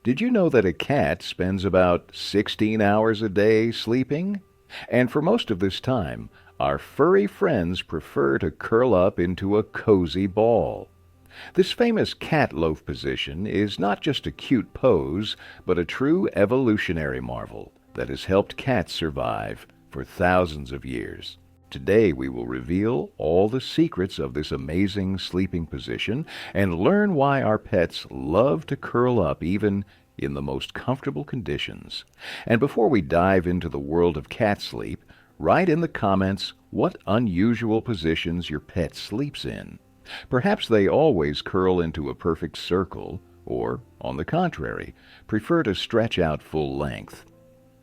Did you know that a cat spends about 16 hours a day sleeping? And for most of this time, our furry friends prefer to curl up into a cozy ball. This famous cat loaf position is not just a cute pose, but a true evolutionary marvel that has helped cats survive for thousands of years. Today we will reveal all the secrets of this amazing sleeping position and learn why our pets love to curl up even in the most comfortable conditions. And before we dive into the world of cat sleep, write in the comments what unusual positions your pet sleeps in. Perhaps they always curl into a perfect circle, or, on the contrary, prefer to stretch out full length.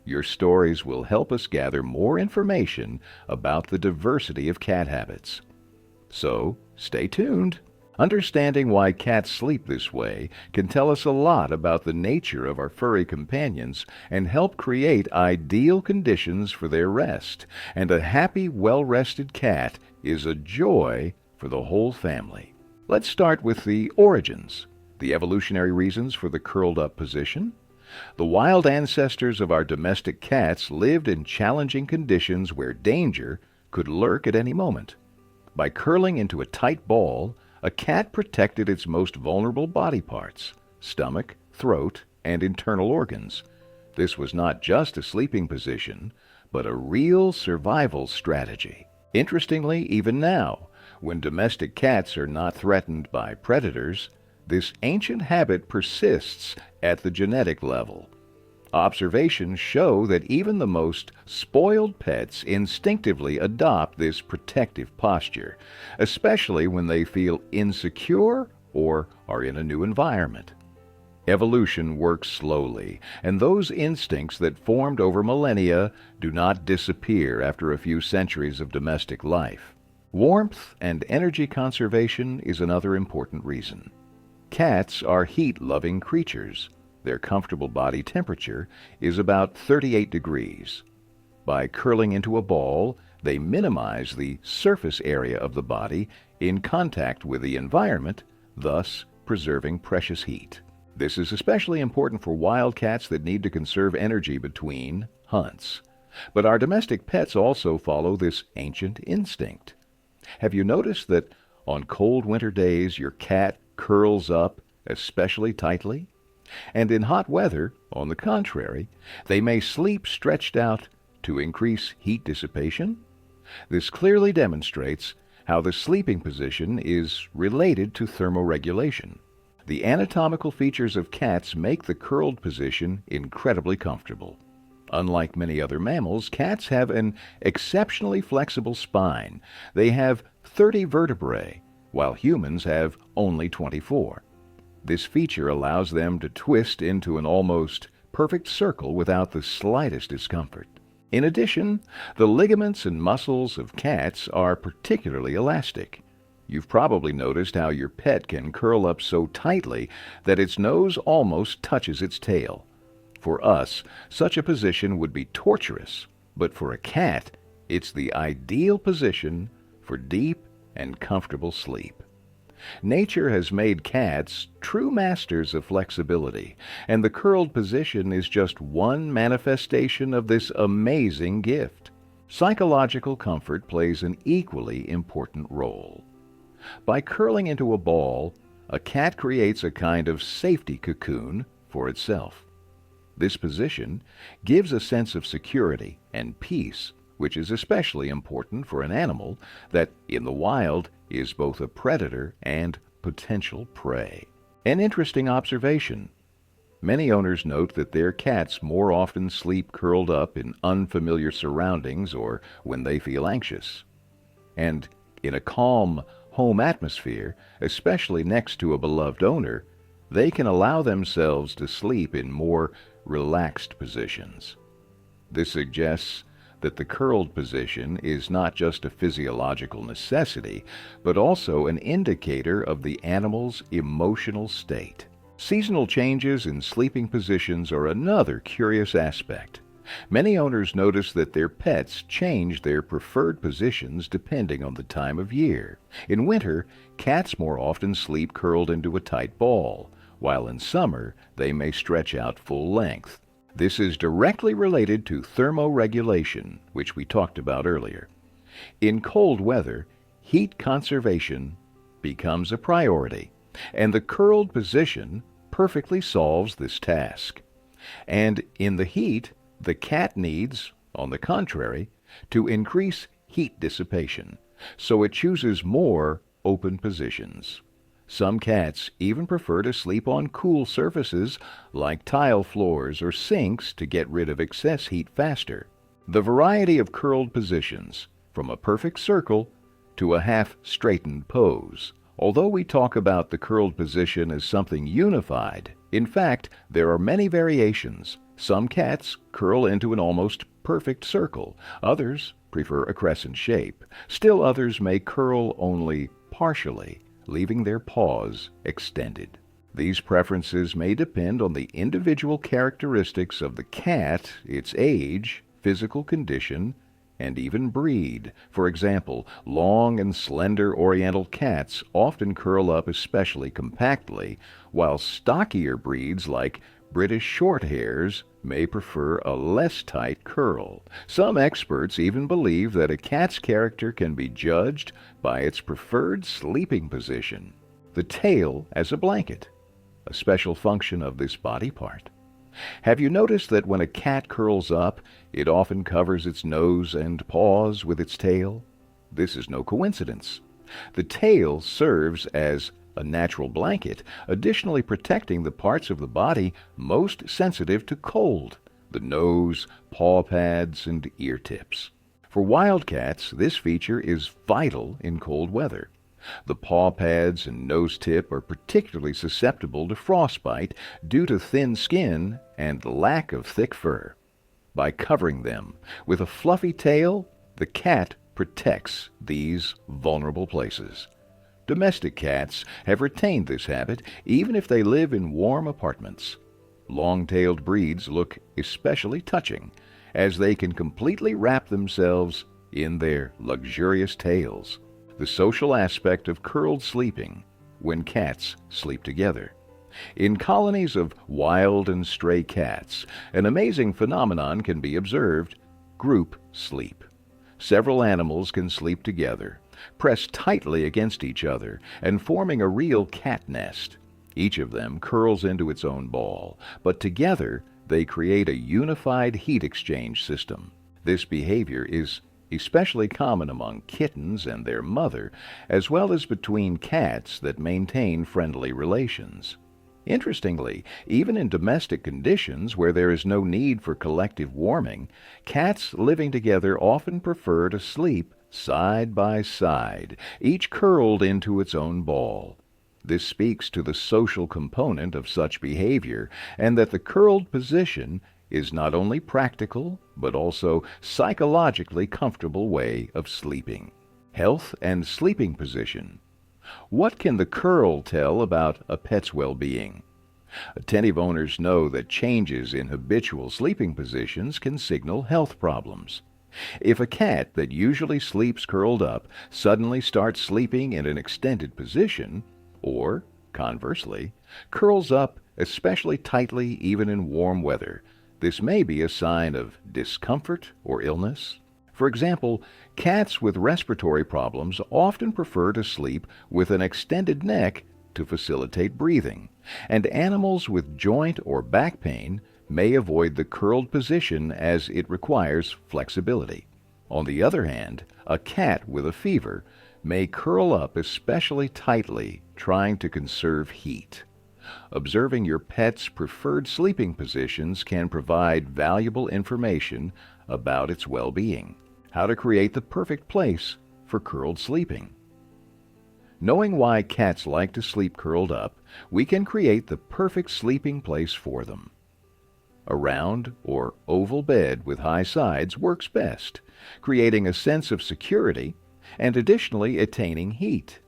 Your stories will help us gather more information about the diversity of cat habits. So, stay tuned. Understanding why cats sleep this way can tell us a lot about the nature of our furry companions and help create ideal conditions for their rest. And a happy, well-rested cat is a joy for the whole family. Let's start with the origins, the evolutionary reasons for the curled-up position. The wild ancestors of our domestic cats lived in challenging conditions where danger could lurk at any moment. By curling into a tight ball, a cat protected its most vulnerable body parts, stomach, throat, and internal organs. This was not just a sleeping position, but a real survival strategy. Interestingly, even now, when domestic cats are not threatened by predators, this ancient habit persists at the genetic level. Observations show that even the most spoiled pets instinctively adopt this protective posture, especially when they feel insecure or are in a new environment. Evolution works slowly, and those instincts that formed over millennia do not disappear after a few centuries of domestic life. Warmth and energy conservation is another important reason. Cats are heat-loving creatures. Their comfortable body temperature is about 38 degrees. By curling into a ball, they minimize the surface area of the body in contact with the environment, thus preserving precious heat. This is especially important for wild cats that need to conserve energy between hunts. But our domestic pets also follow this ancient instinct. Have you noticed that on cold winter days your cat curls up especially tightly? And in hot weather, on the contrary, they may sleep stretched out to increase heat dissipation. This clearly demonstrates how the sleeping position is related to thermoregulation. The anatomical features of cats make the curled position incredibly comfortable. Unlike many other mammals, cats have an exceptionally flexible spine. They have 30 vertebrae, while humans have only 24. This feature allows them to twist into an almost perfect circle without the slightest discomfort. In addition, the ligaments and muscles of cats are particularly elastic. You've probably noticed how your pet can curl up so tightly that its nose almost touches its tail. For us, such a position would be torturous, but for a cat, it's the ideal position for deep and comfortable sleep. Nature has made cats true masters of flexibility, and the curled position is just one manifestation of this amazing gift. Psychological comfort plays an equally important role. By curling into a ball, a cat creates a kind of safety cocoon for itself. This position gives a sense of security and peace, which is especially important for an animal that, in the wild, is both a predator and potential prey. An interesting observation. Many owners note that their cats more often sleep curled up in unfamiliar surroundings or when they feel anxious. And in a calm home atmosphere, especially next to a beloved owner, they can allow themselves to sleep in more relaxed positions. This suggests that the curled position is not just a physiological necessity, but also an indicator of the animal's emotional state. Seasonal changes in sleeping positions are another curious aspect. Many owners notice that their pets change their preferred positions depending on the time of year. In winter, cats more often sleep curled into a tight ball, while in summer they may stretch out full length. This is directly related to thermoregulation, which we talked about earlier. In cold weather, heat conservation becomes a priority, and the curled position perfectly solves this task. And in the heat, the cat needs, on the contrary, to increase heat dissipation, so it chooses more open positions. Some cats even prefer to sleep on cool surfaces like tile floors or sinks to get rid of excess heat faster. The variety of curled positions, from a perfect circle to a half-straightened pose. Although we talk about the curled position as something unified, in fact, there are many variations. Some cats curl into an almost perfect circle. Others prefer a crescent shape. Still others may curl only partially, leaving their paws extended. These preferences may depend on the individual characteristics of the cat, its age, physical condition, and even breed. For example, long and slender Oriental cats often curl up especially compactly, while stockier breeds like British Shorthairs may prefer a less tight curl. Some experts even believe that a cat's character can be judged by its preferred sleeping position. The tail as a blanket, a special function of this body part. Have you noticed that when a cat curls up, it often covers its nose and paws with its tail? This is no coincidence. The tail serves as a natural blanket, additionally protecting the parts of the body most sensitive to cold, the nose, paw pads, and ear tips. For wild cats, this feature is vital in cold weather. The paw pads and nose tip are particularly susceptible to frostbite due to thin skin and lack of thick fur. By covering them with a fluffy tail, the cat protects these vulnerable places. Domestic cats have retained this habit even if they live in warm apartments. Long-tailed breeds look especially touching, as they can completely wrap themselves in their luxurious tails. The social aspect of curled sleeping when cats sleep together. In colonies of wild and stray cats, an amazing phenomenon can be observed: group sleep. Several animals can sleep together, pressed tightly against each other, and forming a real cat nest. Each of them curls into its own ball, but together they create a unified heat exchange system. This behavior is especially common among kittens and their mother, as well as between cats that maintain friendly relations. Interestingly, even in domestic conditions where there is no need for collective warming, cats living together often prefer to sleep side by side, each curled into its own ball. This speaks to the social component of such behavior, and that the curled position is not only practical, but also psychologically comfortable way of sleeping. Health and sleeping position. What can the curl tell about a pet's well-being? Attentive owners know that changes in habitual sleeping positions can signal health problems. If a cat that usually sleeps curled up suddenly starts sleeping in an extended position, or, conversely, curls up especially tightly even in warm weather, this may be a sign of discomfort or illness. For example, cats with respiratory problems often prefer to sleep with an extended neck to facilitate breathing, and animals with joint or back pain may avoid the curled position as it requires flexibility. On the other hand, a cat with a fever may curl up especially tightly, trying to conserve heat. Observing your pet's preferred sleeping positions can provide valuable information about its well-being. How to create the perfect place for curled sleeping. Knowing why cats like to sleep curled up, we can create the perfect sleeping place for them. A round or oval bed with high sides works best, creating a sense of security and additionally attaining heat.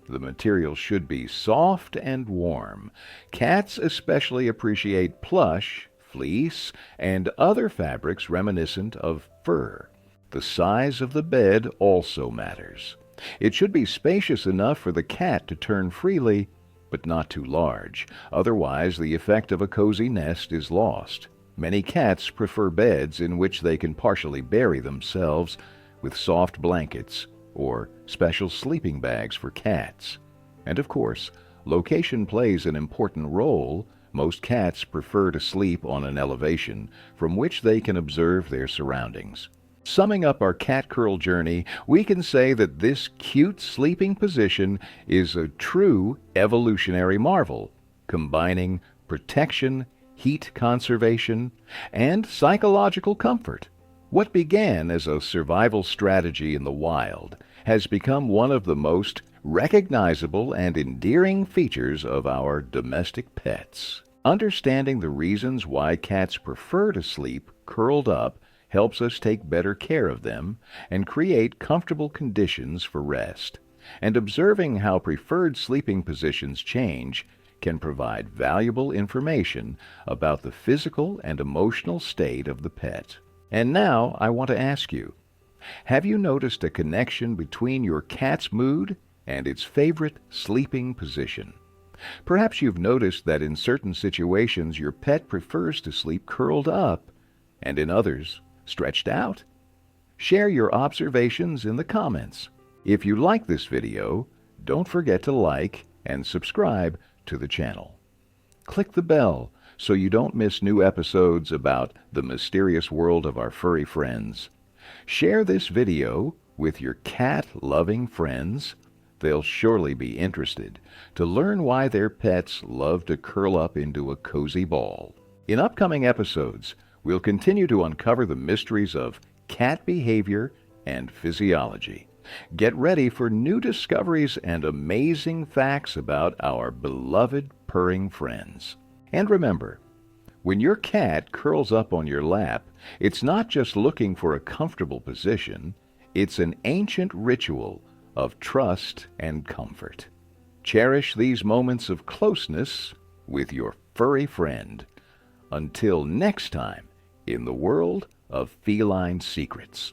The material should be soft and warm. Cats especially appreciate plush, fleece, and other fabrics reminiscent of fur. The size of the bed also matters. It should be spacious enough for the cat to turn freely, but not too large. Otherwise, the effect of a cozy nest is lost. Many cats prefer beds in which they can partially bury themselves with soft blankets or special sleeping bags for cats. And of course, location plays an important role. Most cats prefer to sleep on an elevation from which they can observe their surroundings. Summing up our cat curl journey, we can say that this cute sleeping position is a true evolutionary marvel, combining protection, heat conservation, and psychological comfort. What began as a survival strategy in the wild has become one of the most recognizable and endearing features of our domestic pets. Understanding the reasons why cats prefer to sleep curled up helps us take better care of them and create comfortable conditions for rest. And observing how preferred sleeping positions change can provide valuable information about the physical and emotional state of the pet. And now I want to ask you, have you noticed a connection between your cat's mood and its favorite sleeping position? Perhaps you've noticed that in certain situations your pet prefers to sleep curled up, and in others, stretched out. Share your observations in the comments. If you like this video, don't forget to like and subscribe to the channel. Click the bell so you don't miss new episodes about the mysterious world of our furry friends. Share this video with your cat-loving friends. They'll surely be interested to learn why their pets love to curl up into a cozy ball. In upcoming episodes, we'll continue to uncover the mysteries of cat behavior and physiology. Get ready for new discoveries and amazing facts about our beloved purring friends. And remember, when your cat curls up on your lap, it's not just looking for a comfortable position, it's an ancient ritual of trust and comfort. Cherish these moments of closeness with your furry friend. Until next time, in the world of feline secrets.